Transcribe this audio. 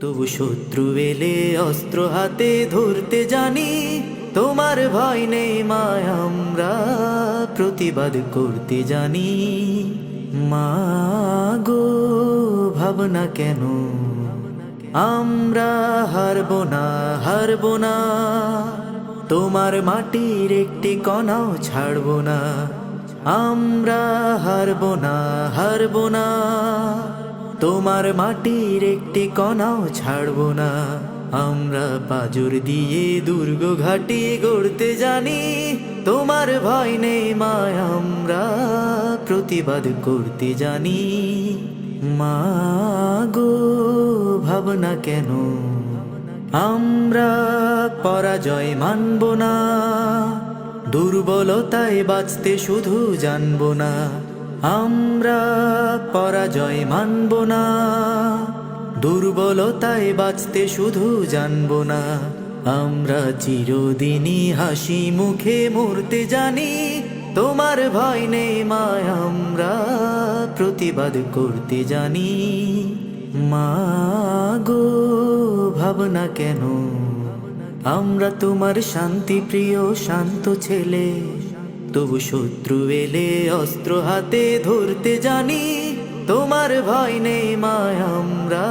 তবু শত্রু এলে অস্ত্র হাতে ধরতে জানি, তোমার ভয় নেই মা, আমরা প্রতিবাদ করতে জানি। মা গো, ভাবনা কেন, আমরা হারবো না, হারবো না, তোমার মাটির একটি কণাও ছাড়বো না। আমরা হারবো না, হারবো না, তোমার মাটির একটি কণাও ছাড়বো না। আমরা পাজর দিয়ে দুর্গ ঘাটি গড়তে জানি, তোমার ভয় নেই মা, আমরা প্রতিবাদ করতে জানি। মা গো, ভাবনা কেন, আমরা পরাজয় মানব না, দুর্বলতায় বাঁচতে শুধু জানব না। আমরা পরাজয় মানব না, দুর্বলতায় বাঁচতে শুধু জানব না। আমরা চিরদিনই হাসি মুখে মরতে জানি, তোমার ভয় নেই মা, আমরা প্রতিবাদ করতে জানি। মা গো, ভাবনা কেন, আমরা তোমার শান্তি প্রিয় শান্ত ছেলে, তবু শত্রু এলে অস্ত্র হাতে ধরতে জানি, তোমার ভয় নেই মা, আমরা